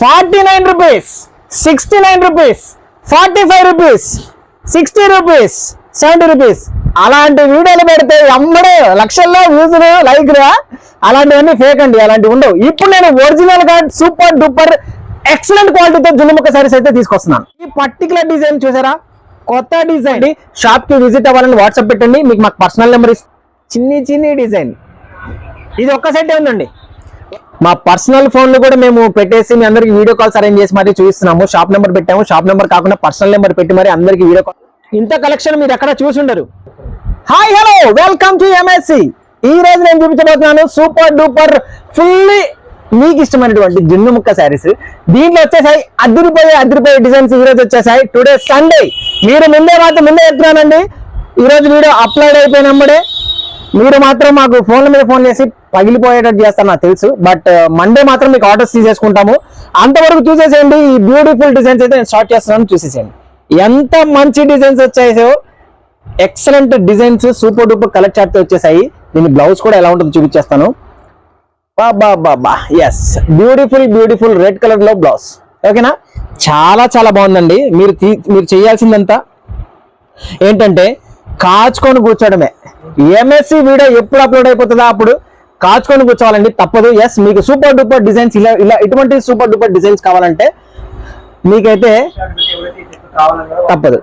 49 rupees, 69 rupees, 45 rupees, 60 rupees, 70 rupees. అలాంటి వీడియోలు పెడితే అమ్మడే లక్షల్లో వ్యూస్ లైక్ అలాంటివన్నీ ఫేక్ అండి, అలాంటివి ఉండవు. ఇప్పుడు నేను ఒరిజినల్ గా సూపర్ డూపర్ ఎక్సలెంట్ క్వాలిటీతో జున్నుముక్క సారీస్ అయితే తీసుకొస్తున్నాను. ఈ పర్టికులర్ డిజైన్ చూసారా, కొత్త డిజైన్. షాప్ కి విజిట్ అవ్వాలని వాట్సాప్ పెట్టండి, మీకు మాకు పర్సనల్ నెంబర్ చిన్ని డిజైన్. ఇది ఒక్క సెట్ ఉందండి. మా పర్సనల్ ఫోన్లు కూడా మేము పెట్టేసి మీ అందరికి వీడియో కాల్స్ అరేంజ్ చేసి మరీ చూపిస్తున్నాము. షాప్ నెంబర్ పెట్టాము, షాప్ నెంబర్ కాకుండా పర్సనల్ నెంబర్ పెట్టి మరి అందరికి వీడియో కాల్. ఇంత కలెక్షన్ మీరు ఎక్కడ చూసి ఉండరు. Hi hello welcome to MSc. ఈ రోజు నేను చూపించబోతున్నాను సూపర్ డూపర్ ఫుల్లీ మీకు ఇష్టమైనటువంటి జున్నుముక్క శారీస్. దీంట్లో వచ్చేసాయి అదిరిపోయే డిజైన్స్ ఈ రోజు వచ్చేసాయి. టుడే సండే, మీరు ముందే చెప్తున్నానండి. ఈ రోజు వీడియో అప్లోడ్ అయిపోయినప్పుడే మీరు మాత్రం మాకు ఫోన్ల మీద ఫోన్ చేసి పగిలిపోయేటట్టు చేస్తారు నాకు తెలుసు. బట్ మండే మాత్రం మీకు ఆర్డర్స్ తీసేసుకుంటాము. అంతవరకు చూసేసేయండి. ఈ బ్యూటిఫుల్ డిజైన్స్ అయితే నేను స్టార్ట్ చేస్తున్నాను, చూసేసేయండి. ఎంత మంచి డిజైన్స్ వచ్చాయో, excellent designs super duper colour chart వచ్చేసాయి. దీని బ్లౌజ్ కూడా ఎలా ఉంటుందో చూపించేస్తాను. ఎస్, బ్యూటిఫుల్ రెడ్ కలర్ లో బ్లౌజ్. ఓకేనా, చాలా బాగుందండి. మీరు చేయాల్సిందంతా ఏంటంటే కాచుకొని కూర్చోవడమే. ఎంఎస్సి వీడియో ఎప్పుడు అప్లోడ్ అయిపోతుందో అప్పుడు కాచుకొని కూర్చోవాలండి, తప్పదు. ఎస్, మీకు సూపర్ డూపర్ డిజైన్స్ ఇలా ఇటువంటి సూపర్ డూపర్ డిజైన్స్ కావాలంటే మీకైతే తప్పదు.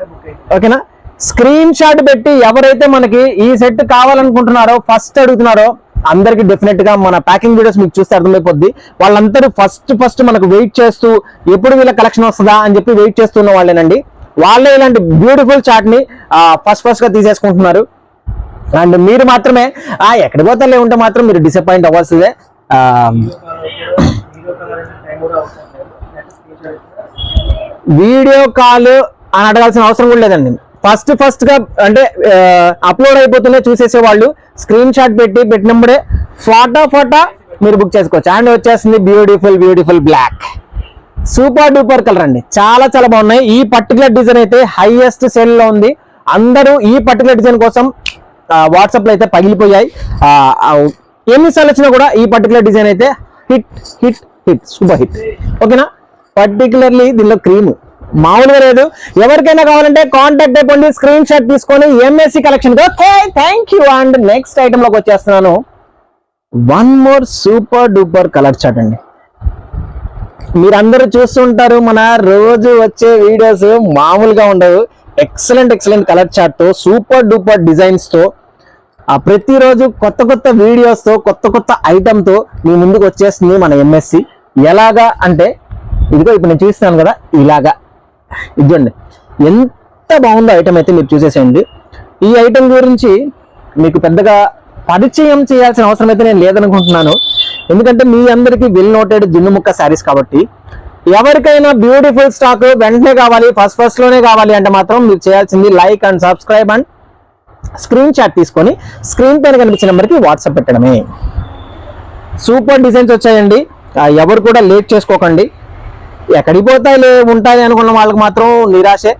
ఓకేనా, స్క్రీన్ షాట్ పెట్టి ఎవరైతే మనకి ఈ సెట్ కావాలనుకుంటున్నారో, ఫస్ట్ అడుగుతున్నారో అందరికి డెఫినెట్ గా మన ప్యాకింగ్ వీడియోస్ మీకు చూస్తే అర్థమైపోద్ది. వాళ్ళందరూ ఫస్ట్ మనకు వెయిట్ చేస్తూ ఎప్పుడు వీళ్ళ కలెక్షన్ వస్తుందా అని చెప్పి వెయిట్ చేస్తున్న వాళ్ళేనండి. వాళ్ళే ఇలాంటి బ్యూటిఫుల్ చార్ట్ ని ఫస్ట్ గా తీసేసుకుంటున్నారు. అండ్ మీరు మాత్రమే ఎక్కడికి పోతాలే ఉంటే మాత్రం మీరు డిసప్పాయింట్ అవ్వాల్సిందే. వీడియో కాల్ అని అడగాల్సిన అవసరం కూడా లేదండి. ఫస్ట్ గా అంటే అప్లోడ్ అయిపోతూనే చూసేసే వాళ్ళు స్క్రీన్ షాట్ పెట్టినప్పుడే ఫోటో మీరు బుక్ చేసుకోవచ్చు. అండ్ వచ్చేస్తుంది beautiful black super duper colour అండి. చాలా బాగున్నాయి. ఈ పర్టికులర్ డిజైన్ అయితే హైయెస్ట్ సేల్ లో ఉంది. అందరూ ఈ పర్టికులర్ డిజైన్ కోసం వాట్సాప్ లో అయితే పగిలిపోయాయి. ఎన్నిసార్లు వచ్చినా కూడా ఈ పర్టికులర్ డిజైన్ అయితే హిట్ సూపర్ హిట్. ఓకేనా, పర్టికులర్లీ దీనిలో క్రీమ్ మామూలుగా లేదు. ఎవరికైనా కావాలంటే కాంటాక్ట్ అయిపోండి, స్క్రీన్ షాట్ తీసుకొని MSc collection. Okay, thank you. And next item లోకి వచ్చేస్తున్నాను. One more super duper colour chart అండి. మీరందరూ చూస్తుంటారు మన రోజు వచ్చే వీడియోస్ మామూలుగా ఉండవు. ఎక్సలెంట్ కలర్ చార్ట్ తో సూపర్ డూపర్ డిజైన్స్ తో ప్రతిరోజు కొత్త వీడియోస్ తో కొత్త ఐటమ్ తో మీ ముందుకు వచ్చేస్తుంది మన ఎంఎస్సి. ఎలాగా అంటే ఇదిగో ఇప్పుడు నేను చూస్తున్నాను కదా, ఇలాగా ఇదండి. ఎంత బాగుందో ఐటమ్ అయితే మీరు చూసేసేయండి. ఈ ఐటమ్ గురించి మీకు పెద్దగా పరిచయం చేయాల్సిన అవసరం అయితే నేను లేదనుకుంటున్నాను. ఎందుకంటే మీ అందరికీ వెల్ నోటెడ్ జున్నుముక్క శారీస్ కాబట్టి. ఎవరికైనా బ్యూటిఫుల్ స్టాక్ వెంటనే కావాలి, ఫస్ట్ లోనే కావాలి అంటే మాత్రం మీరు చేయాల్సింది like and subscribe and screen shot తీసుకొని స్క్రీన్ పైన కనిపించిన నెంబర్కి వాట్సాప్ పెట్టడమే. సూపర్ డిజైన్స్ వచ్చాయండి. ఎవరు కూడా లేట్ చేసుకోకండి. ఎక్కడికి ఉంటాయి అనుకున్న వాళ్ళకి మాత్రం నిరాశే.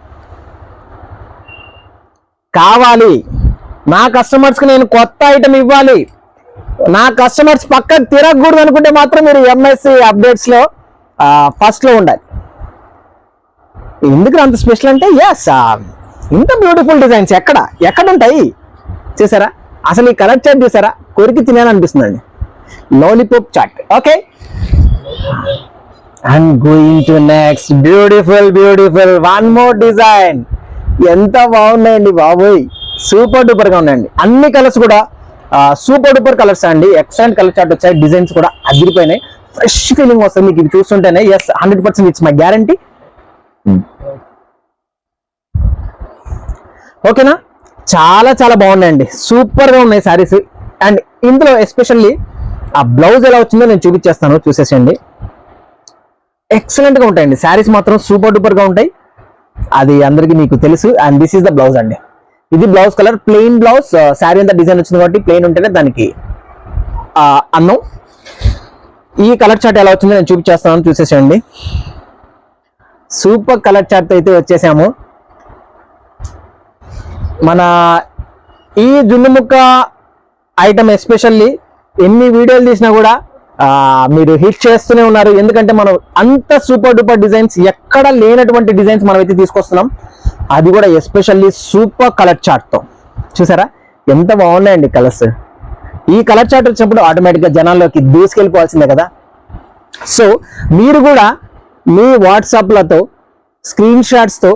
కావాలి, నా కస్టమర్స్కి నేను కొత్త ఐటమ్ ఇవ్వాలి, నా కస్టమర్స్ పక్కకు తిరగకూడదు అనుకుంటే మాత్రం మీరు ఎంఎస్సి అప్డేట్స్ లో ఫస్ట్ లో ఉండాలి. ఎందుకు అంత స్పెషల్ అంటే ఎస్, ఇంత బ్యూటిఫుల్ డిజైన్స్ ఎక్కడ ఉంటాయి చూసారా? అసలు ఈ కలర్ చార్ట్ చూసారా, కొరికి తినాలనిపిస్తుందండి. Lollipop chart. Okay, I'm going to next beautiful one more design. ఎంత బాగున్నాయండి బాబోయ్, సూపర్ డూపర్ గా ఉన్నాయండి. అన్ని కలర్స్ కూడా సూపర్ డూపర్ కలర్స్ అండి. ఎక్సలెంట్ కలర్ చార్ట్ వచ్చాయి. డిజైన్స్ కూడా అదిరిపోయినాయి. ఫ్రెష్ ఫీలింగ్ వస్తుంది మీకు ఇది చూస్తుంటేనే. Yes, 100% it's my guarantee. ఓకేనా, చాలా బాగున్నాయండి. సూపర్ గా ఉన్నాయి శారీస్. అండ్ ఇందులో ఎస్పెషల్లీ ఆ బ్లౌజ్ ఎలా వచ్చిందో నేను చూపించేస్తాను, చూసేసేయండి. ఎక్సలెంట్ గా ఉంటాయండి శారీస్, మాత్రం సూపర్ డూపర్ గా ఉంటాయి. అది అందరికి మీకు తెలుసు. And this is the blouse అండి. ఇది blouse colour, plain blouse. Sari అంతా డిజైన్ వచ్చింది కాబట్టి ప్లెయిన్ ఉంటేనే దానికి అన్నం. ఈ కలర్ చార్ట్ ఎలా వచ్చిందో నేను చూపించేస్తాను, చూసేసేయండి. సూపర్ కలర్ చార్ట్ అయితే వచ్చేసాము. మన ఈ జున్నుముక్క ఐటమ్ ఎస్పెషల్లీ ఎన్ని వీడియోలు తీసినా కూడా మీరు హిట్ చేస్తూనే ఉన్నారు. ఎందుకంటే మనం అంత సూపర్ డూపర్ డిజైన్స్ ఎక్కడ లేనటువంటి డిజైన్స్ మనం అయితే తీసుకొస్తున్నాం, అది కూడా ఎస్పెషల్లీ సూపర్ కలర్ చార్ట్తో. చూసారా ఎంత బాగున్నాయండి కలర్స్. ఈ కలర్ చార్ట్ వచ్చినప్పుడు ఆటోమేటిక్గా జనాల్లోకి దూసుకెళ్ళిపోవాల్సిందే కదా. సో మీరు కూడా మీ వాట్సాప్లతో స్క్రీన్ షాట్స్తో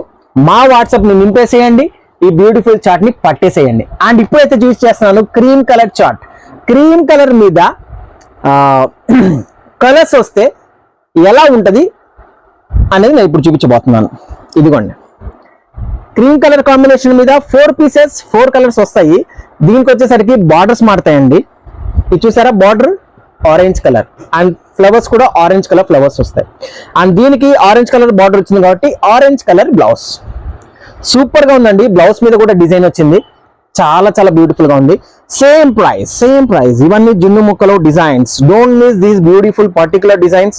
మా వాట్సాప్ని నింపేసేయండి, ఈ బ్యూటిఫుల్ చార్ట్ని పట్టేసేయండి. అండ్ ఇప్పుడైతే చూస్ చేస్తున్నాను cream colour chart. Cream colour మీద కలర్స్ వస్తే ఎలా ఉంటుంది అనేది నేను ఇప్పుడు చూపించబోతున్నాను. ఇదిగోండి, క్రీమ్ కలర్ కాంబినేషన్ మీద 4 పీసెస్ 4 కలర్స్ వస్తాయి. దీనికి వచ్చేసరికి బార్డర్స్ మారుతాయండి. ఇది చూసారా, border orange colour and flowers కూడా ఆరెంజ్ కలర్ ఫ్లవర్స్ వస్తాయి. అండ్ దీనికి ఆరెంజ్ కలర్ బార్డర్ వచ్చింది కాబట్టి ఆరెంజ్ కలర్ బ్లౌజ్. సూపర్ గా ఉందండి. బ్లౌజ్ మీద కూడా డిజైన్ వచ్చింది, చాలా చాలా బ్యూటిఫుల్ గా ఉంది. Same price. ఇవన్నీ జున్ను ముక్కలో designs. Don't miss these beautiful particular designs.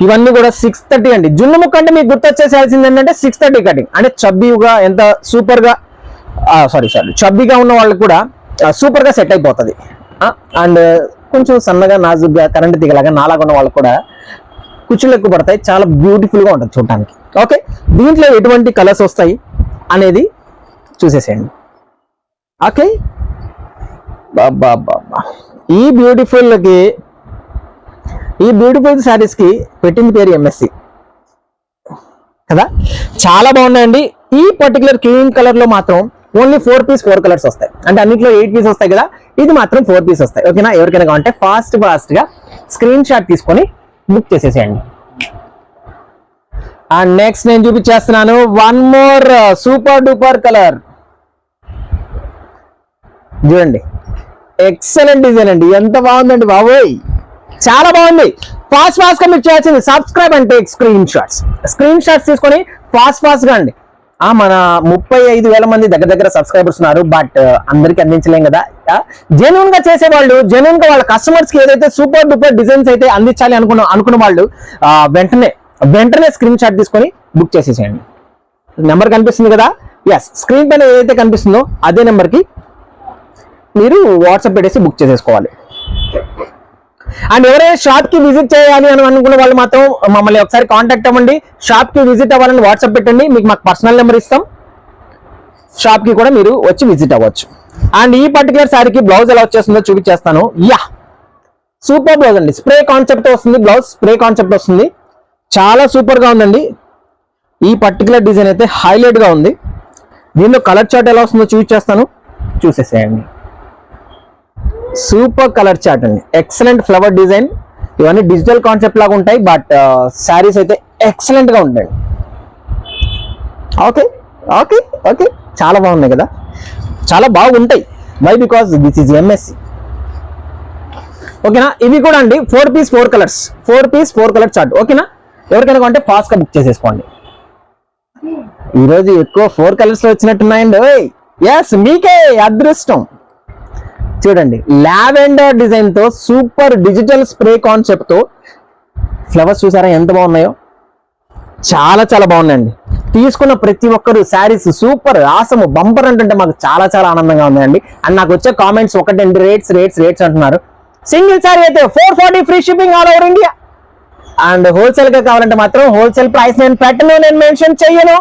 ఇవన్నీ కూడా 630 అండి. జున్ను ముక్క అంటే మీకు గుర్తొచ్చేసాల్సింది ఏంటంటే 630 కటింగ్ అంటే చబ్బీగా, ఎంత సూపర్ గా చబ్బీగా ఉన్న వాళ్ళకి కూడా సూపర్ గా సెట్ అయిపోతుంది. అండ్ కొంచెం సన్నగా నాజుగ్గా కరెంట్ దిగలాగా నాలాగా ఉన్న వాళ్ళకి కూడా కుచ్చులు ఎక్కువ పడతాయి, చాలా బ్యూటిఫుల్ గా ఉంటుంది చూడటానికి. ఓకే, దీంట్లో ఎటువంటి కలర్స్ వస్తాయి అనేది చూసేసేయండి. ఓకే, బాబా ఈ బ్యూటిఫుల్ శారీస్ కి పెట్టింది పేరు ఎంఎస్సి కదా, చాలా బాగున్నాయండి. ఈ పర్టికులర్ క్రీమ్ కలర్ లో మాత్రం ఓన్లీ 4 పీస్ 4 కలర్స్ వస్తాయి. అంటే అన్నిట్లో 8 పీస్ వస్తాయి కదా, ఇది మాత్రం 4 పీస్ వస్తాయి. ఓకేనా, ఎవరికైనా కావాలంటే ఫాస్ట్ గా స్క్రీన్ షాట్ తీసుకొని బుక్ చేసేసేయండి. అండ్ నెక్స్ట్ నేను చూపించేస్తున్నాను one more super duper colour. చూడండి, ఎక్సలెంట్ డిజైన్ అండి, ఎంత బాగుందండి బాబోయ్, చాలా బాగుంది. ఫాస్ట్ గా మీరు చేయాల్సింది subscribe and take screen shots తీసుకొని ఫాస్ట్ గా అండి. మన 35,000 మంది దగ్గర సబ్స్క్రైబర్స్ ఉన్నారు, బట్ అందరికి అందించలేం కదా. జెన్యున్ గా చేసేవాళ్ళు, జెన్యున్ గా వాళ్ళ కస్టమర్స్ కి ఏదైతే సూపర్ డూపర్ డిజైన్స్ అయితే అందించాలి అనుకున్న వాళ్ళు వెంటనే స్క్రీన్ షాట్ తీసుకొని బుక్ చేసేసేయండి. నెంబర్ కనిపిస్తుంది కదా, ఎస్, స్క్రీన్ పైన ఏదైతే కనిపిస్తుందో అదే నెంబర్ కి మీరు వాట్సాప్ పెట్టేసి బుక్ చేసేసుకోవాలి. అండ్ ఎవరైనా షాప్ కి విజిట్ చేయాలి అని అనుకున్న వాళ్ళు మాత్రం మమ్మల్ని ఒకసారి కాంటాక్ట్ అవ్వండి. షాప్ కి విజిట్ అవ్వాలని వాట్సాప్ పెట్టండి, మీకు మాకు పర్సనల్ నెంబర్ ఇస్తాం. షాప్ కి కూడా మీరు వచ్చి విజిట్ అవ్వచ్చు. అండ్ ఈ పర్టికులర్ శారీకి బ్లౌజ్ ఎలా వచ్చేస్తుందో చూపించేస్తాను. సూపర్ బ్లౌజ్ అండి, స్ప్రే కాన్సెప్ట్ వస్తుంది, బ్లౌజ్ స్ప్రే కాన్సెప్ట్ వస్తుంది, చాలా సూపర్ గా ఉందండి. ఈ పర్టికులర్ డిజైన్ అయితే హైలైట్ గా ఉంది. దీనిలో కలర్ చార్ట్ ఎలా వస్తుందో చూపించేస్తాను, చూసేసేయండి. సూపర్ కలర్ చార్ట్ అండి, ఎక్సలెంట్ ఫ్లవర్ డిజైన్. ఇవన్నీ డిజిటల్ కాన్సెప్ట్ లాగా ఉంటాయి, బట్ శారీస్ అయితే ఎక్సలెంట్ గా ఉంటాయి. ఓకే, చాలా బాగున్నాయి కదా, చాలా బాగుంటాయి. Why, because this is MSC. ఓకేనా, ఇవి కూడా అండి 4 పీస్ 4 కలర్ చార్ట్. ఓకేనా, ఎవరికైనా కొంటే ఫాస్ట్ గా బుక్ చేసేసుకోండి. ఈరోజు ఎక్కువ 4 కలర్స్ లో వచ్చినట్టున్నాయండి. ఎస్, మీకే అదృష్టం. చూడండి, లావెండర్ డిజైన్ తో సూపర్ డిజిటల్ స్ప్రే కాన్సెప్ట్ తో ఫ్లవర్స్ చూసారా ఎంత బాగున్నాయో, చాలా చాలా బాగున్నాయండి. తీసుకున్న ప్రతి ఒక్కరు శారీస్ సూపర్ ఆసము బంపర్ అంటుంటే మాకు చాలా చాలా ఆనందంగా ఉందండి. అండ్ నాకు వచ్చే కామెంట్స్ ఒకటండి, రేట్స్ అంటున్నారు. సింగిల్ శారీ అయితే 440 free shipping all over India. And wholesale గా కావాలంటే మాత్రం హోల్సేల్ ప్రైస్ నేను మెన్షన్ చెయ్యను.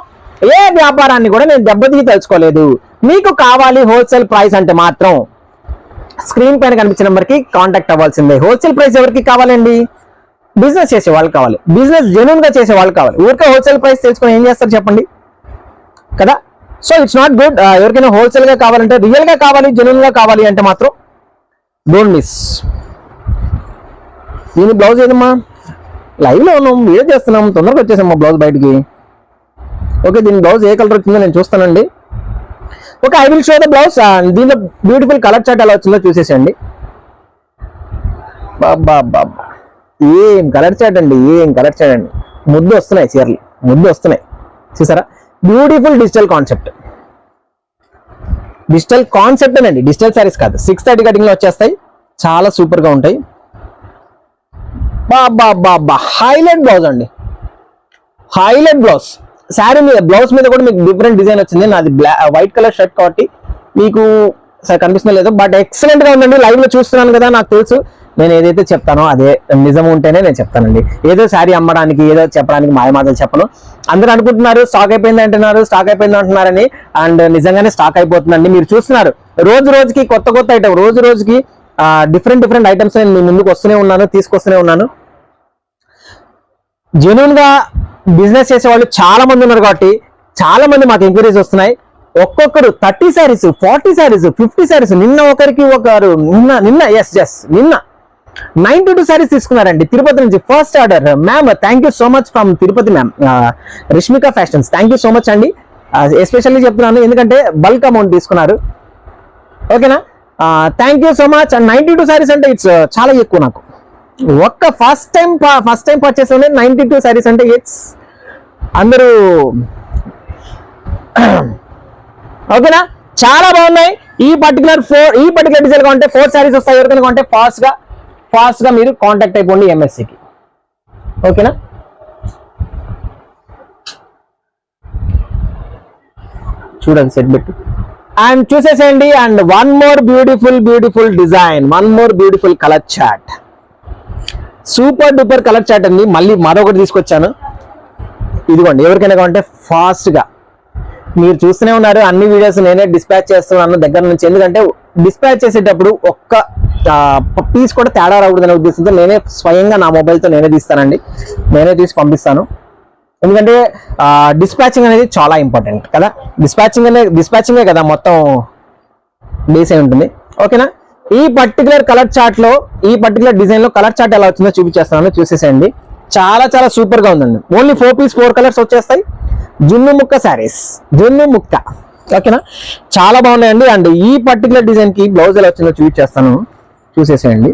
ఏ వ్యాపారాన్ని కూడా నేను దెబ్బతీసి తెలుసుకోలేదు. మీకు కావాలి హోల్సేల్ ప్రైస్ అంటే మాత్రం స్క్రీన్ పైన కనిపించిన నెంబర్ కి కాంటాక్ట్ అవ్వాల్సిందే. హోల్సేల్ ప్రైస్ ఎవరికి కావాలండి? బిజినెస్ చేసే వాళ్ళు కావాలి, బిజినెస్ జెన్యూన్ గా చేసే వాళ్ళు కావాలి. ఊరికే హోల్సేల్ ప్రైస్ తెలుసుకొని ఏం చేస్తారు చెప్పండి కదా. So it's not good. ఎవరికైనా హోల్సేల్ గా కావాలంటే, రియల్ గా కావాలి, జెన్యూన్ గా కావాలి అంటే మాత్రం డోంట్ మిస్. దీని బ్లౌజ్ ఏదమ్మా, లైవ్ లో ఉన్నాం, వీడియో చేస్తున్నాం, తొందరగా వచ్చేసాం మా బ్లౌజ్ బయటికి. ఓకే, దీని బ్లౌజ్ ఏ కలర్ వచ్చిందో నేను చూస్తానండి. Okay, I will show the blouse. దీనిలో బ్యూటిఫుల్ కలర్ చార్ట్ ఎలా వచ్చిందో చూసేసండి. బాబా, ఏం కలర్ చార్ట్ అండి, ముద్దు వస్తున్నాయి, చీరలు ముద్దు వస్తున్నాయి. చూసారా, బ్యూటిఫుల్ డిజిటల్ కాన్సెప్ట్ అండి, డిజిటల్ శారీస్ కాదు. 630 కటింగ్ లో వచ్చేస్తాయి, చాలా సూపర్ గా ఉంటాయి. బాబా, హైలైట్ బ్లౌజ్ అండి, హైలైట్ బ్లౌజ్. శారీ మీద బ్లౌజ్ మీద కూడా మీకు డిఫరెంట్ డిజైన్ వచ్చింది. నాది వైట్ కలర్ షర్ట్ కాబట్టి మీకు సరే కనిపిస్తుందో లేదో, బట్ ఎక్సలెంట్ గా ఉందండి. లైవ్ లో చూస్తున్నాను కదా, నాకు తెలుసు. నేను ఏదైతే చెప్తానో అదే నిజం ఉంటేనే నేను చెప్తానండి. ఏదో శారీ అమ్మడానికి ఏదో చెప్పడానికి మాయమాటలు చెప్పను. అందరూ అనుకుంటున్నారు స్టాక్ అయిపోయింది అంటున్నారు, స్టాక్ అయిపోయింది అంటున్నారని. అండ్ నిజంగానే స్టాక్ అయిపోతుందండి. మీరు చూస్తున్నారు రోజు రోజుకి కొత్త ఐటమ్, రోజు రోజుకి డిఫరెంట్ ఐటమ్స్ నేను మీ ముందుకు వస్తూనే ఉన్నాను, తీసుకొస్తూనే ఉన్నాను. జెన్యూన్ గా బిజినెస్ చేసే వాళ్ళు చాలా మంది ఉన్నారు కాబట్టి చాలా మంది మాకు ఎంక్వైరీస్ వస్తున్నాయి. ఒక్కొక్కరు 30 శారీస్, 40 శారీస్, 50 శారీస్. నిన్న నిన్న 92 శారీస్ తీసుకున్నారండి తిరుపతి నుంచి. First order ma'am, thank you so much from Tirupati ma'am, Rashmika fashions. Thank you so much అండి. ఎస్పెషల్లీ చెప్తున్నాను ఎందుకంటే బల్క్ అమౌంట్ తీసుకున్నారు. ఓకేనా, thank you so much. And 92 saris అంటే ఇట్స్ చాలా ఎక్కువ నాకు. ఒక్క ఫస్ట్ టైం పర్చేస్ 92 శారీస్ అంటే ఇట్స్ అందరూ ఓకేనా, చాలా బాగున్నాయి. ఈ పర్టికులర్ డిజైన్ కొంటే 4 శారీస్ వస్తాయి. ఎవరికైనా కొంటే ఫాస్ట్ గా మీరు కాంటాక్ట్ అయిపోండి ఎంఎస్సికి. ఓకేనా, చూడండి సెట్ పెట్టు అండ్ చూసేసేయండి. And one more beautiful design, one more beautiful colour chart, super duper colour chart అండి. మళ్ళీ మరొకటి తీసుకొచ్చాను. ఇదిగోండి, ఎవరికైనా కావాలంటే ఫాస్ట్ గా మీరు చూస్తూనే ఉన్నారు. అన్ని వీడియోస్ నేనే డిస్పాచ్ చేస్తున్నాను దగ్గర నుంచి. ఎందుకంటే డిస్పాచ్ చేసేటప్పుడు ఒక్క పీస్ కూడా తేడా రాకూడదనే ఉద్దేశంతో నేనే స్వయంగా నా మొబైల్తో నేనే తీస్తానండి, నేనే తీసి పంపిస్తాను. ఎందుకంటే డిస్పాచింగ్ అనేది చాలా ఇంపార్టెంట్ కదా. డిస్పాచింగే కదా మొత్తం బేస్ అయి ఉంటుంది. ఓకేనా, ఈ పర్టికులర్ కలర్ చార్ట్ లో, ఈ పర్టికులర్ డిజైన్ లో కలర్ చార్ట్ ఎలా వచ్చిందో చూపించేస్తాను, చూసేసేయండి. చాలా సూపర్ గా ఉందండి. ఓన్లీ 4 పీస్ 4 కలర్స్ వచ్చేస్తాయి. జున్ను ముక్క శారీస్, జున్ను ముక్క. ఓకేనా, చాలా బాగున్నాయండి. అండ్ ఈ పర్టికులర్ డిజైన్ కి బ్లౌజ్ ఎలా వచ్చిందో చూపించేస్తాను, చూసేసేయండి.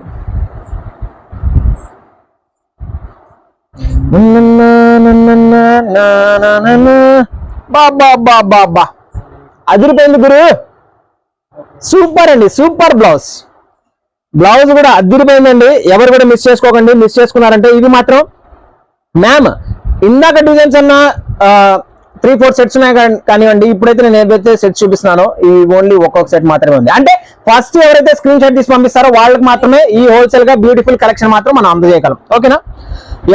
బాబా అదిరిపోయింది గురు, సూపర్ అండి, సూపర్ బ్లౌజ్ కూడా అదిరిపోయిందండి. ఎవరు కూడా మిస్ చేసుకోకండి. మిస్ చేసుకున్నారంటే ఇది మాత్రం మ్యామ్ ఇందాక డిజైన్స్ అన్న 3-4 సెట్స్ ఉన్నాయి కానివ్వండి. ఇప్పుడైతే నేను ఏదైతే సెట్స్ చూపిస్తున్నానో ఈ ఓన్లీ ఒక్కొక్క సెట్ మాత్రమే ఉంది. అంటే ఫస్ట్ ఎవరైతే స్క్రీన్ షాట్ తీసి పంపిస్తారో వాళ్ళకి మాత్రమే ఈ హోల్సేల్ గా బ్యూటిఫుల్ కలెక్షన్ మాత్రం మనం అందజేయగలం. ఓకేనా,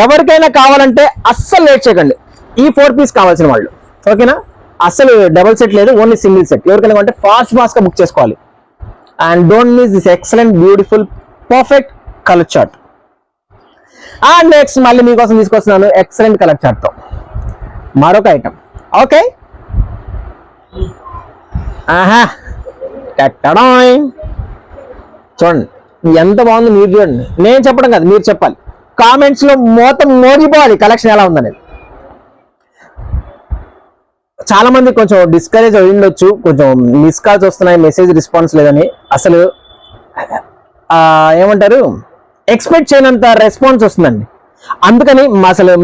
ఎవరికైనా కావాలంటే అస్సలు లేట్ చేయకండి. ఈ 4 పీస్ కావాల్సిన వాళ్ళు. ఓకేనా, అస్సలు డబుల్ సెట్ లేదు, ఓన్లీ సింగిల్ సెట్. ఎవరికైనా అంటే ఫాస్ట్ గా బుక్ చేసుకోవాలి. And don't miss this excellent beautiful perfect colour chart. And next మళ్ళీ మీకోసం తీసుకొస్తున్నాను ఎక్సలెంట్ కలర్ చార్ట్ తో మరొక ఐటమ్. ఓకే, చూడండి ఎంత బాగుంది. మీరు చూడండి, నేను చెప్పడం కాదు మీరు చెప్పాలి. కామెంట్స్ లో మొత్తం మోగిపోవాలి కలెక్షన్ ఎలా ఉందనేది. చాలా మంది కొంచెం డిస్కరేజ్ అయి ఉండొచ్చు, కొంచెం మిస్ కాల్స్ వస్తున్నాయి, మెసేజ్ రెస్పాన్స్ లేదని. అసలు ఏమంటారు, ఎక్స్పెక్ట్ చేయనంత రెస్పాన్స్ వస్తుందండి. అందుకని అసలు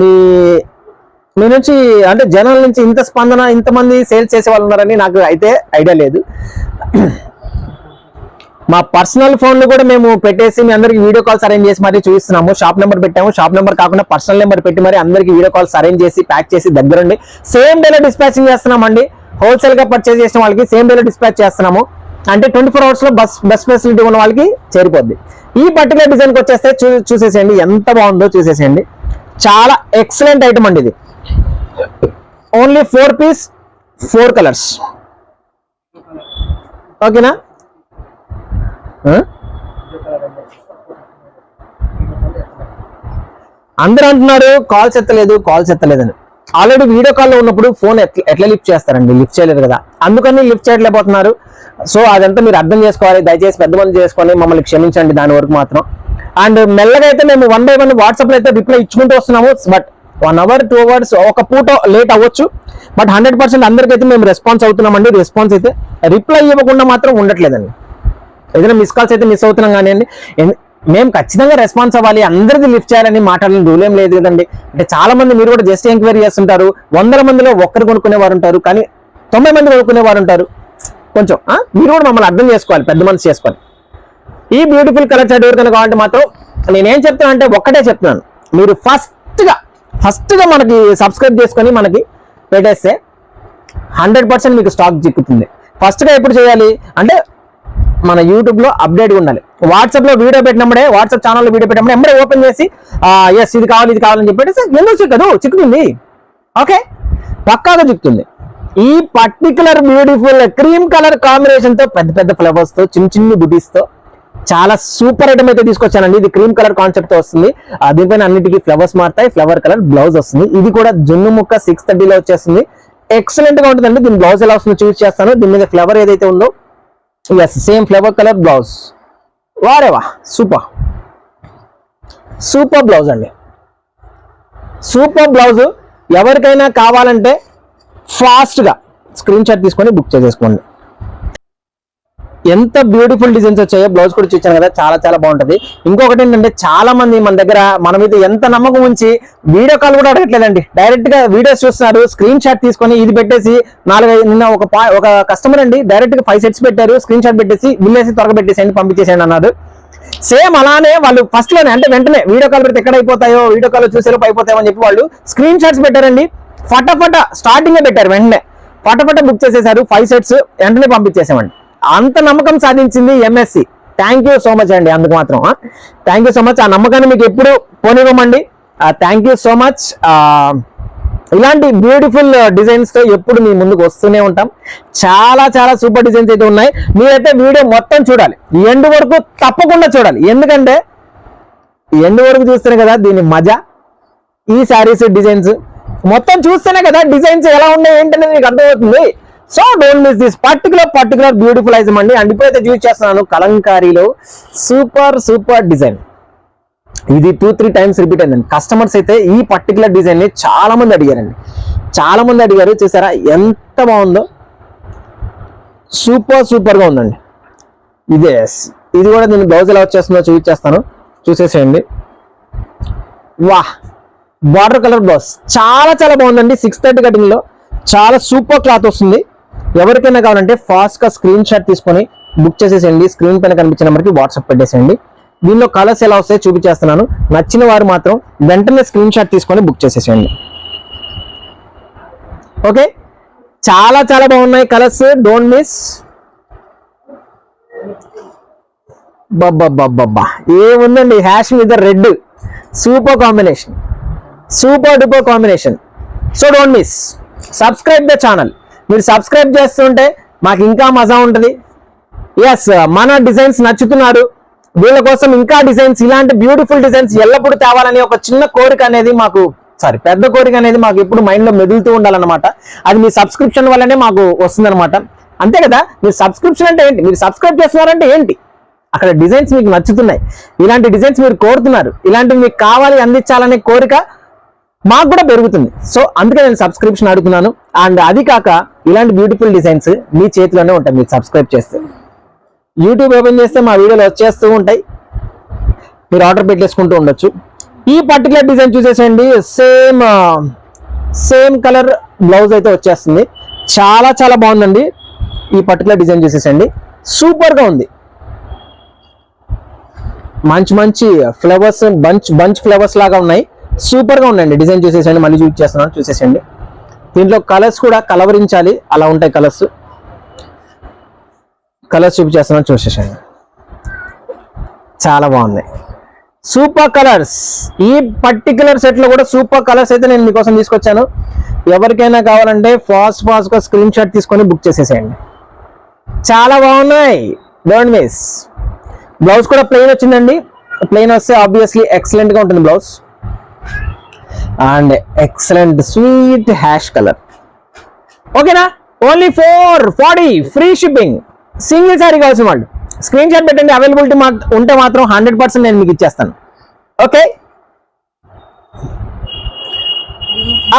మీ నుంచి అంటే జనాల నుంచి ఇంత స్పందన, ఇంతమంది సేల్స్ చేసే వాళ్ళు ఉన్నారని నాకు అయితే ఐడియా లేదు. మా పర్సనల్ ఫోన్లు కూడా మేము పెట్టేసి మీ అందరికి వీడియో కాల్స్ అరేంజ్ చేసి మరీ చూపిస్తున్నాము. షాప్ నెంబర్ పెట్టాము, షాప్ నెంబర్ కాకుండా పర్సనల్ నెంబర్ పెట్టి మరి అందరికి వీడియో కాల్స్ అరేంజ్ చేసి ప్యాక్ చేసి దగ్గరుండి సేమ్ డేలో డిస్పాచింగ్ చేస్తున్నామండి. హోల్సేల్ గా పర్చేజ్ చేసిన వాళ్ళకి సేమ్ డేలో డిస్పాచ్ చేస్తున్నాము. అంటే 24 hours లో బస్ ఫెసిలిటీ ఉన్న వాళ్ళకి చేరిపోద్ది. ఈ పర్టికులర్ డిజైన్కి వచ్చేస్తే చూసేసేయండి, ఎంత బాగుందో చూసేసేయండి. చాలా ఎక్సలెంట్ ఐటమ్ అండి ఇది. Only 4 piece 4 colours. ఓకేనా, అందరూ అంటున్నారు కాల్స్ ఎత్తలేదని. ఆల్రెడీ వీడియో కాల్లో ఉన్నప్పుడు ఫోన్ ఎట్లా లిఫ్ట్ చేస్తారండి, లిఫ్ట్ చేయలేదు కదా, అందుకని లిఫ్ట్ చేయలేకపోతున్నారు. సో అదంతా మీరు అర్థం చేసుకోవాలి. దయచేసి పెద్ద మంది చేసుకొని మమ్మల్ని క్షమించండి దాని వరకు మాత్రం. అండ్ మెల్లగా అయితే మేము 1 by 1 వాట్సాప్ లో అయితే రిప్లై ఇచ్చుకుంటూ వస్తున్నాము. బట్ 1 hour 2 hours ఒక పూట లేట్ అవ్వచ్చు, బట్ 100% అందరికైతే మేము రెస్పాన్స్ అవుతున్నామండి. రెస్పాన్స్ అయితే రిప్లై ఇవ్వకుండా మాత్రం ఉండట్లేదండి. ఏదైనా మిస్ కాల్స్ అయితే మిస్ అవుతున్నాం కానివ్వండి, మేము ఖచ్చితంగా రెస్పాన్స్ అవ్వాలి, అందరిది లిఫ్ట్ చేయాలని మాట్లాడిన రూల్ ఏం లేదు కదండి. అంటే చాలా మంది మీరు కూడా జస్ట్ ఎంక్వైరీ చేస్తుంటారు. 100 మందిలో ఒక్కరు కొనుక్కునేవారు ఉంటారు, కానీ 90 మంది కొనుక్కునేవారు ఉంటారు. కొంచెం మీరు కూడా మమ్మల్ని అర్థం చేసుకోవాలి, పెద్ద మనసు చేసుకోవాలి. ఈ బ్యూటిఫుల్ కలర్ చార్ట్ ఎవరికైనా కావాలంటే మాత్రం నేనేం చెప్తాను అంటే ఒక్కటే చెప్తున్నాను, మీరు ఫస్ట్ గా మనకి సబ్స్క్రైబ్ చేసుకొని మనకి పెట్టేస్తే 100% మీకు స్టాక్ చిక్కుతుంది. ఫస్ట్ గా ఎప్పుడు చేయాలి అంటే మన యూట్యూబ్ లో అప్డేట్ ఉండాలి. వాట్సాప్ లో వీడియో పెట్టినప్పుడే, వాట్సాప్ ఛానల్లో వీడియో పెట్టినప్పుడే ఎంబడే ఓపెన్ చేసి ఎస్ ఇది కావాలని చెప్పేసి ఎందుకు చిక్కదు, చిక్కుతుంది. ఓకే, పక్కాగా చిక్కుతుంది. ఈ particular beautiful cream colour combination తో పెద్ద పెద్ద ఫ్లవర్స్ తో చిన్ని బుటీస్ తో చాలా సూపర్ ఐటమ్ అయితే తీసుకొచ్చానండి. ఇది క్రీమ్ కలర్ కాన్సెప్ట్ తో వస్తుంది. దీనిపైన అన్నిటికీ ఫ్లవర్స్ మారుతాయి, ఫ్లవర్ కలర్ బ్లౌజ్ వస్తుంది. ఇది కూడా జున్ను ముక్క 630 వచ్చేస్తుంది. ఎక్సలెంట్ గా ఉంటుందండి. దీని బ్లౌజ్ ఎలా వస్తుందో చూస్ చేస్తాను. దీని మీద ఫ్లవర్ ఏదైతే ఉందో ఎస్ సేమ్ ఫ్లవర్ కలర్ బ్లౌజ్. వారేవా సూపర్ సూపర్ బ్లౌజ్ అండి, సూపర్ బ్లౌజ్. ఎవరికైనా కావాలంటే ఫాస్ట్ గా స్క్రీన్ షాట్ తీసుకొని బుక్ చేసేసుకోండి. ఎంత బ్యూటిఫుల్ డిజైన్స్ వచ్చాయో బ్లౌజ్ కూడా చూసాను కదా, చాలా చాలా బాగుంటది. ఇంకొకటి ఏంటంటే చాలా మంది మన మీద ఎంత నమ్మకం ఉంచి వీడియో కాల్ కూడా అడగట్లేదండి, డైరెక్ట్ గా వీడియోస్ చూస్తున్నారు, స్క్రీన్ షాట్ తీసుకొని ఇది పెట్టేసి 4-5 నిన్న ఒక కస్టమర్ అండి డైరెక్ట్ గా 5 సెట్స్ పెట్టారు, స్క్రీన్ షాట్ పెట్టేసి బిల్లేసి త్వరగా పెట్టేసేయండి పంపించేసేయండి అన్నారు. సేమ్ అలానే వాళ్ళు ఫస్ట్ లోనే అంటే వెంటనే వీడియో కాల్ పెడితే ఎక్కడ అయిపోతాయో, వీడియో కాల్ చూసేలోపు అయిపోతాయో అని చెప్పి వాళ్ళు స్క్రీన్ షాట్స్ పెట్టారండి. ఫటాఫట స్టార్టింగ్ పెట్టారు, వెంటనే ఫటాఫట బుక్ చేసేసారు. 5 సెట్స్ వెంటనే పంపించేసామండి. అంత నమ్మకం సాధించింది MSc. Thank you so much అండి, అందుకు మాత్రం థ్యాంక్ యూ సో మచ్. ఆ నమ్మకాన్ని మీకు ఎప్పుడు పోనివ్వమండి. Thank you so much. ఇలాంటి బ్యూటిఫుల్ డిజైన్స్ తో ఎప్పుడు మీ ముందుకు వస్తూనే ఉంటాం. చాలా చాలా సూపర్ డిజైన్స్ అయితే ఉన్నాయి. మీరైతే వీడియో మొత్తం చూడాలి, ఎండ్ వరకు తప్పకుండా చూడాలి. ఎందుకంటే ఎండ్ వరకు చూస్తేనే కదా దీని మజా. ఈ శారీస్ డిజైన్స్ మొత్తం చూస్తేనే కదా డిజైన్స్ ఎలా ఉన్నాయి ఏంటనేది మీకు అర్థమవుతుంది. So don't miss this particular beautiful item అండి. అండ్ ఇప్పుడైతే యూజ్ చేస్తున్నాను కలంకారీలో సూపర్ డిజైన్. ఇది 2-3 టైమ్స్ రిపీట్ అయిందండి. కస్టమర్స్ అయితే ఈ పర్టికులర్ డిజైన్ ని చాలా మంది అడిగారండి, చాలా మంది అడిగారు. చూసారా ఎంత బాగుందో, సూపర్ గా ఉందండి. ఇది కూడా నేను బ్లౌజ్ ఎలా వచ్చేస్తుందో చూపించేస్తాను, చూసేసేయండి. వాహ్, బార్డర్ కలర్ బ్లౌజ్ చాలా చాలా బాగుందండి. 630 కటింగ్ లో చాలా సూపర్ క్లాత్ వస్తుంది. ఎవరికైనా కావాలంటే ఫాస్ట్ గా స్క్రీన్ షాట్ తీసుకొని బుక్ చేసేసేయండి. స్క్రీన్ పైన కనిపించిన నెంబర్కి వాట్సాప్ పెట్టేసేయండి. దీనిలో కలర్స్ ఎలా వస్తాయో చూపించేస్తున్నాను. నచ్చిన వారు మాత్రం వెంటనే స్క్రీన్ షాట్ తీసుకొని బుక్ చేసేసేయండి. ఓకే, చాలా చాలా బాగున్నాయి కలర్స్, డోంట్ మిస్. బాబ్బా ఏముందండి, హ్యాష్ మీద red super combination, super duper combination. So don't miss, subscribe the channel. మీరు సబ్స్క్రైబ్ చేస్తుంటే మాకు ఇంకా మజా ఉంటుంది. ఎస్, మన డిజైన్స్ నచ్చుతున్నారు, వీళ్ళ కోసం ఇంకా డిజైన్స్, ఇలాంటి బ్యూటిఫుల్ డిజైన్స్ ఎల్లప్పుడూ తేవాలని ఒక చిన్న కోరిక అనేది మాకు, పెద్ద కోరిక అనేది మాకు ఎప్పుడు మైండ్ లో మెదులుతూ ఉండాలన్నమాట. అది మీ సబ్స్క్రిప్షన్ వల్లనే మాకు వస్తుందన్నమాట. అంతే కదా, మీరు సబ్స్క్రిప్షన్ అంటే ఏంటి, మీరు సబ్స్క్రైబ్ చేస్తున్నారంటే ఏంటి, అక్కడ డిజైన్స్ మీకు నచ్చుతున్నాయి, ఇలాంటి డిజైన్స్ మీరు కోరుతున్నారు, ఇలాంటివి మీకు కావాలి అందించాలనే కోరిక మాకు కూడా పెరుగుతుంది. సో అందుకే నేను సబ్స్క్రిప్షన్ అడుగుతున్నాను. అండ్ అది కాక ఇలాంటి బ్యూటిఫుల్ డిజైన్స్ మీ చేతిలోనే ఉంటాయి. మీరు సబ్స్క్రైబ్ చేస్తే యూట్యూబ్ ఓపెన్ చేస్తే మా వీడియోలు వచ్చేస్తూ ఉంటాయి, మీరు ఆర్డర్ పెట్టేసుకుంటూ ఉండొచ్చు. ఈ పర్టికులర్ డిజైన్ చూసేసేయండి, సేమ్ కలర్ బ్లౌజ్ అయితే వచ్చేస్తుంది. చాలా చాలా బాగుందండి. ఈ పర్టికులర్ డిజైన్ చూసేసేయండి, సూపర్ గా ఉంది. మంచి ఫ్లవర్స్, బంచ్ ఫ్లవర్స్ లాగా ఉన్నాయి, సూపర్ గా ఉన్నాయండి. డిజైన్ చూసేసేయండి, మళ్ళీ చూసేసేయండి. దీంట్లో కలర్స్ కూడా కలవరించాలి, అలా ఉంటాయి కలర్స్ చూపించేస్తున్నాను, చూసేసేయండి. చాలా బాగున్నాయి, సూపర్ కలర్స్. ఈ పర్టికులర్ సెట్ లో కూడా సూపర్ కలర్స్ అయితే నేను మీకోసం తీసుకొచ్చాను. ఎవరికైనా కావాలంటే ఫాస్ట్ గా స్క్రీన్ షాట్ తీసుకొని బుక్ చేసేసేయండి. చాలా బాగున్నాయి, డోంట్ మిస్. బ్లౌజ్ కూడా ప్లెయిన్ వచ్చిందండి. ప్లెయిన్ వస్తే ఆబ్వియస్లీ ఎక్సలెంట్ గా ఉంటుంది blouse. And excellent sweet ash colour. ఓకేనా, only 440 free shipping. Single sari కావాల్సిన వాళ్ళు స్క్రీన్ షాట్ పెట్టండి. అవైలబిలిటీ ఉంటే మాత్రం 100% నేను మీకు ఇచ్చేస్తాను. Okay,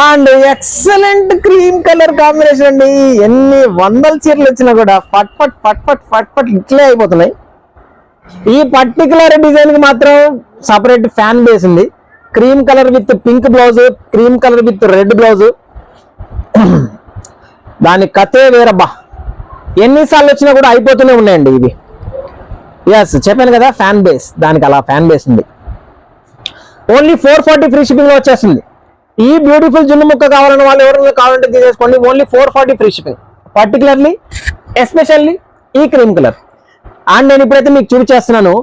and excellent cream colour combination అండి. ఎన్ని 100 చీరలు వచ్చినా కూడా ఫట్ ఇట్లే అయిపోతున్నాయి. ఈ పర్టికులర్ డిజైన్ కి మాత్రం సపరేట్ ఫ్యాన్ బేస్ ఉంది. Cream colour with pink blouse, cream colour with red blouse, దాని కథే వేరబ్బా. ఎన్నిసార్లు వచ్చినా కూడా అయిపోతూనే ఉన్నాయండి ఇవి. ఎస్, చెప్పాను కదా ఫ్యాన్ బేస్, దానికి అలా ఫ్యాన్ బేస్ ఉంది. ఓన్లీ 440 ఫ్రీ షిప్పింగ్ లో వచ్చేస్తుంది. ఈ బ్యూటిఫుల్ జున్ను ముక్క కావాలన్న వాళ్ళు ఎవరైనా కావాలంటే తీసేసుకోండి. Only 440 free shipping. Particularly especially ఈ క్రీమ్ కలర్ అండ్ నేను ఇప్పుడైతే మీకు చూపించేస్తున్నాను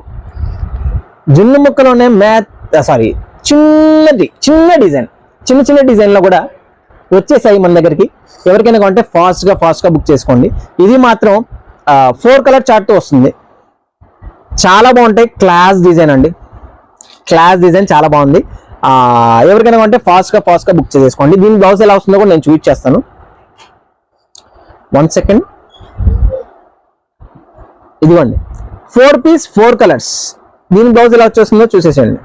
జున్ను ముక్కలోనే చిన్న డిజైన్లో కూడా వచ్చేసాయి మన దగ్గరికి. ఎవరికైనా కొంటే ఫాస్ట్గా బుక్ చేసుకోండి. ఇది మాత్రం 4 కలర్ చార్ట్తో వస్తుంది. చాలా బాగుంటాయి. క్లాస్ డిజైన్ అండి, క్లాస్ డిజైన్ చాలా బాగుంది. ఎవరికైనా కొంటే ఫాస్ట్గా బుక్ చేసుకోండి. దీని బ్లౌజ్ ఎలా వస్తుందో కూడా నేను చూపించేస్తాను. 1 సెకండ్. ఇదిగోండి 4 పీస్ 4 కలర్స్. దీని బ్లౌజ్ ఎలా వచ్చేస్తుందో చూసేసేయండి.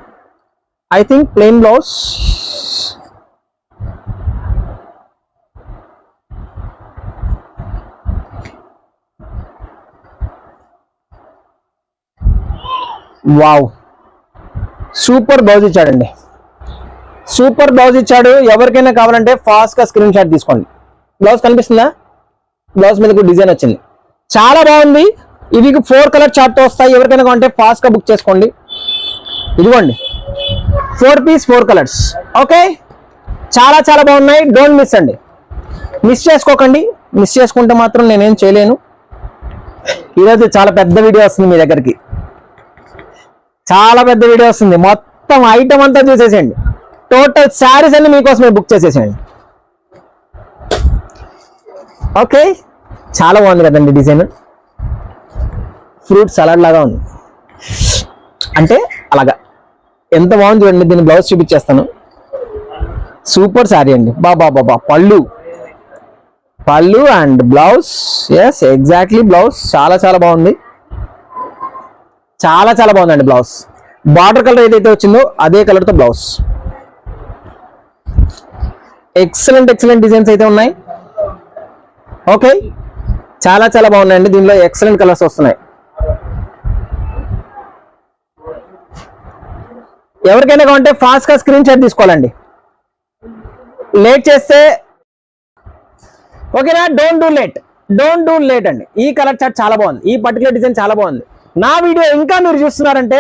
I think plain blouse. Wow, super blouse ఇచ్చాడండి, సూపర్ బ్లౌజ్ ఇచ్చాడు. ఎవరికైనా కావాలంటే ఫాస్ట్గా స్క్రీన్ షాట్ తీసుకోండి. బ్లౌజ్ కనిపిస్తుందా? బ్లౌజ్ మీద కూడా డిజైన్ వచ్చింది, చాలా బాగుంది. ఇవి 4 కలర్ చార్ట్తో వస్తాయి. ఎవరికైనా కావాలంటే ఫాస్ట్గా బుక్ చేసుకోండి. ఇదిగోండి 4 పీస్ 4 కలర్స్. ఓకే, చాలా బాగున్నాయి. డోంట్ మిస్ అండి, మిస్ చేసుకోకండి. మిస్ చేసుకుంటే మాత్రం నేనేం చేయలేను. ఈరోజు చాలా పెద్ద వీడియో వస్తుంది మీ దగ్గరికి, చాలా పెద్ద వీడియో వస్తుంది. మొత్తం ఐటమ్ అంతా చూసేసేయండి. టోటల్ శారీస్ అన్ని మీకోసమే బుక్ చేసేసేయండి. ఓకే, చాలా బాగుంది కదండి డిజైన్. ఫ్రూట్ సలాడ్ లాగా ఉంది, అంటే అలాగా ఎంత బాగుంది చూడండి. దీని బ్లౌజ్ చూపించేస్తాను. సూపర్ శారీ అండి. బాబా పళ్ళు and blouse. Yes, exactly blouse చాలా బాగుంది. చాలా బాగుందండి బ్లౌజ్. బార్డర్ కలర్ ఏదైతే వచ్చిందో అదే కలర్తో బ్లౌజ్. ఎక్సలెంట్ డిజైన్స్ అయితే ఉన్నాయి. ఓకే, చాలా బాగున్నాయండి. దీనిలో ఎక్సలెంట్ కలర్స్ వస్తున్నాయి. ఎవరికైనా కావాలంటే ఫాస్ట్గా స్క్రీన్ షాట్ తీసుకోవాలండి, లేట్ చేస్తే ఓకేనా. డోంట్ డూ లేట్ అండి. ఈ కలర్ చార్ట్ చాలా బాగుంది, ఈ పర్టికులర్ డిజైన్ చాలా బాగుంది. నా వీడియో ఇంకా మీరు చూస్తున్నారంటే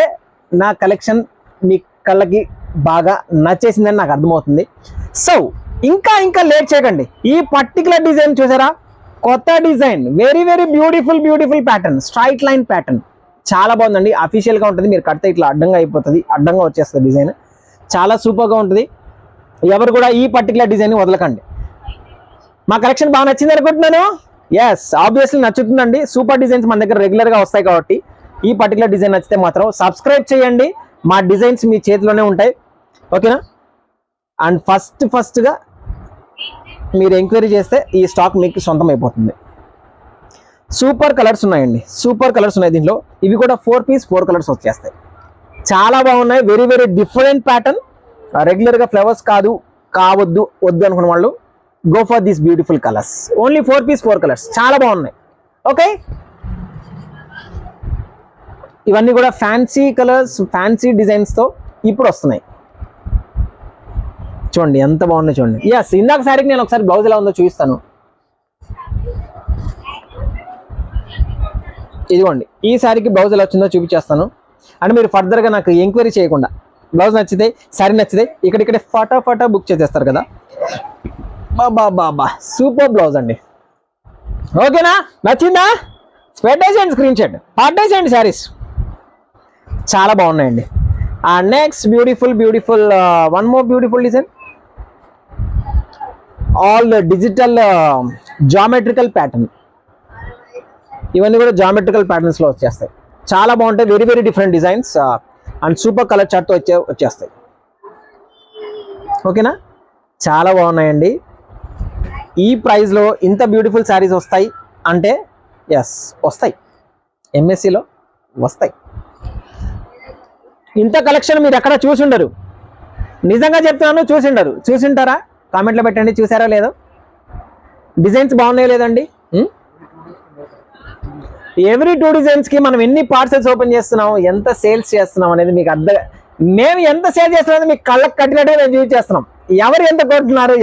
నా కలెక్షన్ మీ కళ్ళకి బాగా నచ్చేసిందని నాకు అర్థమవుతుంది. సో ఇంకా లేట్ చేయకండి. ఈ పర్టికులర్ డిజైన్ చూసారా, కొత్త design, very beautiful pattern, straight line pattern, చాలా బాగుందండి. అఫీషియల్గా ఉంటుంది. మీరు కడితే ఇట్లా అడ్డంగా అయిపోతుంది, అడ్డంగా వచ్చేస్తుంది డిజైన్. చాలా సూపర్గా ఉంటుంది. ఎవరు కూడా ఈ పర్టికులర్ డిజైన్ వదలకండి. మా కలెక్షన్ బాగా నచ్చింది అనుకుంటున్నాను. ఎస్, ఆబ్వియస్లీ నచ్చుతుందండి. సూపర్ డిజైన్స్ మన దగ్గర రెగ్యులర్గా వస్తాయి కాబట్టి ఈ పర్టికులర్ డిజైన్ నచ్చితే మాత్రం సబ్స్క్రైబ్ చేయండి. మా డిజైన్స్ మీ చేతిలోనే ఉంటాయి. ఓకేనా. అండ్ ఫస్ట్గా మీరు ఎంక్వైరీ చేస్తే ఈ స్టాక్ మీకు సొంతం అయిపోతుంది. సూపర్ కలర్స్ ఉన్నాయండి, సూపర్ కలర్స్ ఉన్నాయి దీంట్లో. ఇవి కూడా 4 పీస్ 4 కలర్స్ వచ్చేస్తాయి. చాలా బాగున్నాయి. Very different pattern. రెగ్యులర్గా ఫ్లవర్స్ వద్దు అనుకున్న వాళ్ళు go for these beautiful colours. Only 4 piece 4 colours, చాలా బాగున్నాయి. ఓకే, ఇవన్నీ కూడా ఫ్యాన్సీ కలర్స్, ఫ్యాన్సీ డిజైన్స్తో ఇప్పుడు వస్తున్నాయి. చూడండి ఎంత బాగున్నాయి చూడండి. ఎస్, ఇందాక శారీకి నేను ఒకసారి బ్లౌజ్ ఎలా ఉందో చూపిస్తాను. ఇదిగోండి, ఈ శారీకి బ్లౌజ్ ఎలా వచ్చిందో చూపించేస్తాను. అంటే మీరు ఫర్దర్గా నాకు ఎంక్వైరీ చేయకుండా బ్లౌజ్ నచ్చితే, శారీ నచ్చితే ఇక్కడిక్కడే ఫటాఫటా బుక్ చేసేస్తారు కదా. బాబా సూపర్ బ్లౌజ్ అండి. ఓకేనా, నచ్చిందా? పెట్టేసేయండి స్క్రీన్ షాట్, పట్టేసేయండి శారీస్. చాలా బాగున్నాయండి. Next beautiful one more beautiful design. All digital geometrical pattern. ఇవన్నీ కూడా జామెట్రికల్ ప్యాటర్న్స్లో వచ్చేస్తాయి. చాలా బాగుంటాయి. Very different designs and super colour చార్ట్తో వచ్చేస్తాయి. ఓకేనా, చాలా బాగున్నాయండి. ఈ ప్రైస్లో ఇంత బ్యూటిఫుల్ శారీస్ వస్తాయి అంటే ఎస్ వస్తాయి, ఎంఎస్సిలో వస్తాయి. ఇంత కలెక్షన్ మీరు ఎక్కడ చూసిండరు, నిజంగా చెప్తున్నాను. చూసింటారా? కామెంట్లో పెట్టండి, చూసారా లేదో. డిజైన్స్ బాగున్నాయో లేదండి. ఎవ్రీ 2 డిజైన్స్కి మనం ఎన్ని పార్సెల్స్ ఓపెన్ చేస్తున్నాం, ఎంత సేల్స్ చేస్తున్నాం అనేది మీకు మేము ఎంత సేల్ చేస్తున్నాం మీకు కళ్ళకు కట్టినట్టుగా మేము చూపించేస్తున్నాం. ఎవరు ఎంత కొడుతున్నారు,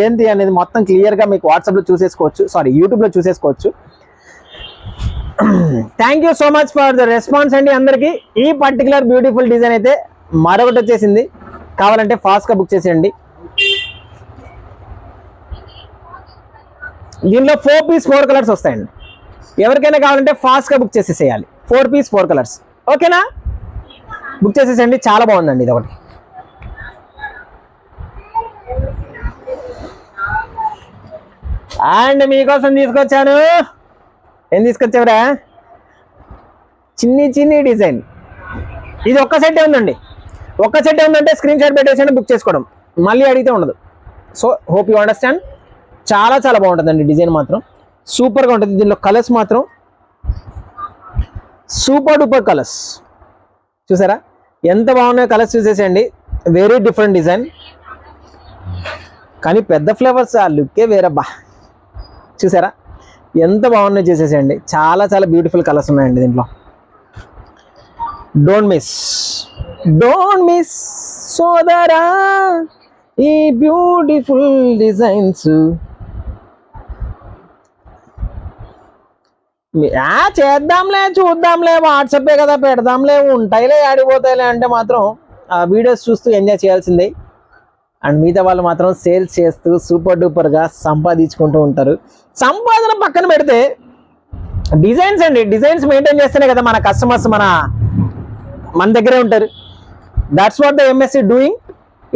ఏంటి అనేది మొత్తం క్లియర్గా మీకు వాట్సాప్లో చూసేసుకోవచ్చు, యూట్యూబ్లో చూసేసుకోవచ్చు. Thank you so much for the response అండి అందరికీ. ఈ పర్టికులర్ బ్యూటిఫుల్ డిజైన్ అయితే మరొకటి వచ్చేసింది, కావాలంటే ఫాస్ట్గా బుక్ చేసేయండి. దీనిలో 4 పీస్ 4 కలర్స్ వస్తాయండి. ఎవరికైనా కావాలంటే ఫాస్ట్గా బుక్ చేసేసేయాలి. 4 పీస్ 4 కలర్స్. ఓకేనా, బుక్ చేసేసండి. చాలా బాగుందండి ఇది ఒకటి. అండ్ మీకోసం తీసుకొచ్చాను. ఏం తీసుకొచ్చావురా? చిన్ని డిజైన్. ఇది ఒక్క సెట్ ఉందండి. ఒక్క సెట్ ఉందంటే స్క్రీన్ షాట్ పెట్టేసి బుక్ చేసుకోవడం, మళ్ళీ అడిగితే ఉండదు. So hope you understand. చాలా చాలా బాగుంటుందండి. డిజైన్ మాత్రం సూపర్గా ఉంటుంది. దీనిలో కలర్స్ మాత్రం సూపర్ డూపర్ కలర్స్. చూసారా ఎంత బాగున్నాయో కలర్స్ చూసేసేయండి. వెరీ డిఫరెంట్ డిజైన్, కానీ పెద్ద ఫ్లేవర్స్ ఆ లుక్కే వేరబ్బా. చూసారా ఎంత బాగున్నాయో చూసేసేయండి. చాలా చాలా బ్యూటిఫుల్ కలర్స్ ఉన్నాయండి దీంట్లో. డోంట్ మిస్ సోదరా ఈ బ్యూటిఫుల్ డిజైన్స్. చేద్దాంలే, చూద్దాంలే, వాట్సాపే కదా, పెడదాంలే, ఉంటాయిలే, ఆడిపోతాయిలే అంటే మాత్రం ఆ వీడియోస్ చూస్తూ ఎంజాయ్ చేయాల్సిందే. అండ్ మిగతా వాళ్ళు మాత్రం సేల్స్ చేస్తూ సూపర్ డూపర్గా సంపాదించుకుంటూ ఉంటారు. సంపాదన పక్కన పెడితే డిజైన్స్ అండి, డిజైన్స్ మెయింటైన్ చేస్తేనే కదా మన కస్టమర్స్ మన దగ్గరే ఉంటారు. That's what the MSc doing.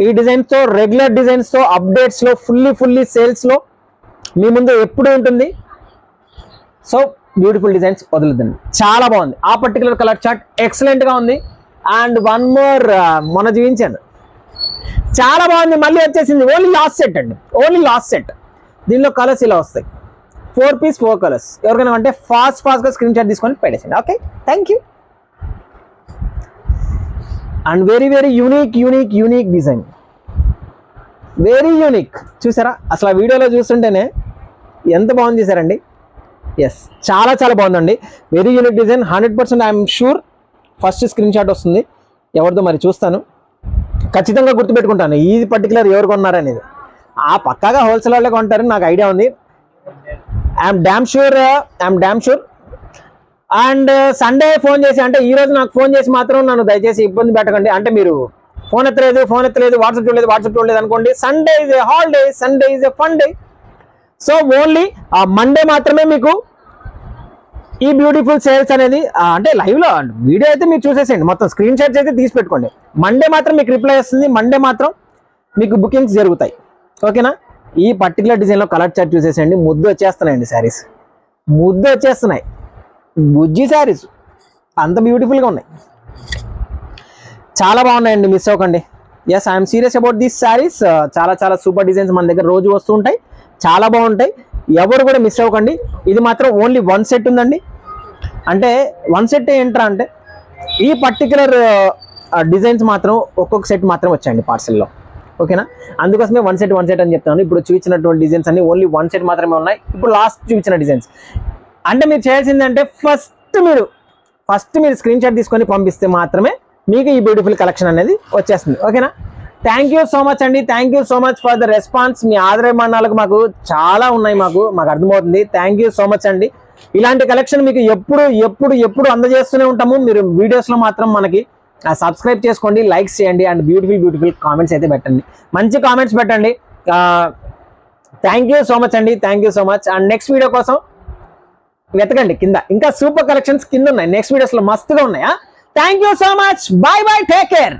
ఈ డిజైన్స్తో, రెగ్యులర్ డిజైన్స్తో, అప్డేట్స్లో, ఫుల్లీ సేల్స్లో మీ ముందు ఎప్పుడూ ఉంటుంది. సో బ్యూటిఫుల్ డిజైన్స్ వదులుతుంది. చాలా బాగుంది. ఆ పర్టికులర్ కలర్ చార్ట్ ఎక్సలెంట్గా ఉంది. అండ్ వన్ మోర్ మొన్న చూపించాను, చాలా బాగుంది. మళ్ళీ వచ్చేసింది. ఓన్లీ లాస్ట్ సెట్ అండి, ఓన్లీ లాస్ట్ సెట్. దీనిలో కలర్స్ ఇలా వస్తాయి. 4 పీస్ 4 కలర్స్. ఎవరికైనా అంటే ఫాస్ట్గా స్క్రీన్ షాట్ తీసుకొని పెట్టేసండి. Okay, thank you. And very unique design, very unique. చూసారా అసలు ఆ వీడియోలో చూస్తుంటేనే ఎంత బాగుంది చూసారండి. ఎస్, చాలా చాలా బాగుందండి. Very unique design. 100% I'm sure first screen shot వస్తుంది. ఎవరిదో మరి చూస్తాను, ఖచ్చితంగా గుర్తుపెట్టుకుంటాను ఈ పర్టికులర్ ఎవరు కొన్నారనేది. ఆ పక్కాగా హోల్సేల్ వాళ్ళే కొంటారని నాకు ఐడియా ఉంది. I'm damn sure. And Sunday phone చేసి, అంటే ఈ రోజు నాకు ఫోన్ చేసి మాత్రం నన్ను దయచేసి ఇబ్బంది పెట్టకండి. అంటే మీరు ఫోన్ ఎత్తలేదు, వాట్సాప్ చూడలేదు అనుకోండి. Sunday is a holiday, Sunday is a fun day. So only Monday మాత్రమే మీకు ఈ బ్యూటిఫుల్ సేల్స్ అనేది, అంటే లైవ్లో వీడియో అయితే మీరు చూసేసేయండి, మొత్తం స్క్రీన్ షాట్స్ అయితే తీసి పెట్టుకోండి. మండే మాత్రం మీకు రిప్లై వస్తుంది, మండే మాత్రం మీకు బుకింగ్స్ జరుగుతాయి. ఓకేనా, ఈ పర్టికులర్ డిజైన్లో కలర్ చార్ట్ చూసేసేయండి. ముద్దు వచ్చేస్తున్నాయండి శారీస్, ముద్దు వచ్చేస్తున్నాయి. బుజ్జి శారీస్ అంత బ్యూటిఫుల్గా ఉన్నాయి, చాలా బాగున్నాయండి. మిస్ అవ్వకండి. Yes, I'm serious about these saris. చాలా చాలా సూపర్ డిజైన్స్ మన దగ్గర రోజు వస్తూ ఉంటాయి, చాలా బాగుంటాయి. ఎవరు కూడా మిస్ అవ్వకండి. ఇది మాత్రం ఓన్లీ 1 సెట్ ఉందండి. అంటే 1 సెట్ ఏంట్రా అంటే ఈ పర్టికులర్ డిజైన్స్ మాత్రం ఒక్కొక్క సెట్ మాత్రం వచ్చాయండి పార్సెల్లో. ఓకేనా, అందుకోసమే 1 సెట్ అని చెప్తాను. ఇప్పుడు చూపించినటువంటి డిజైన్స్ అన్ని ఓన్లీ 1 సెట్ మాత్రమే ఉన్నాయి. ఇప్పుడు లాస్ట్ చూపించిన డిజైన్స్ అంటే మీరు చేయాల్సిందంటే ఫస్ట్ మీరు స్క్రీన్ షాట్ తీసుకొని పంపిస్తే మాత్రమే మీకు ఈ బ్యూటిఫుల్ కలెక్షన్ అనేది వచ్చేస్తుంది. ఓకేనా, థ్యాంక్ యూ సో మచ్ అండి. Thank you so much for the response. మీ ఆదరమానాలకు మాకు చాలా ఉన్నాయి, మాకు అర్థమవుతుంది. థ్యాంక్ యూ సో మచ్ అండి. ఇలాంటి కలెక్షన్ మీకు ఎప్పుడు అందజేస్తూనే ఉంటాము. మీరు వీడియోస్లో మాత్రం మనకి సబ్స్క్రైబ్ చేసుకోండి, లైక్స్ చేయండి, అండ్ బ్యూటిఫుల్ కామెంట్స్ అయితే పెట్టండి, మంచి కామెంట్స్ పెట్టండి. థ్యాంక్ యూ సో మచ్ అండి, thank you so much. And next video కోసం వెతకండి, కింద ఇంకా సూపర్ కలెక్షన్స్ కింద ఉన్నాయి. నెక్స్ట్ వీడియోస్లో మస్తుగా ఉన్నాయా. Thank you so much. Bye take care.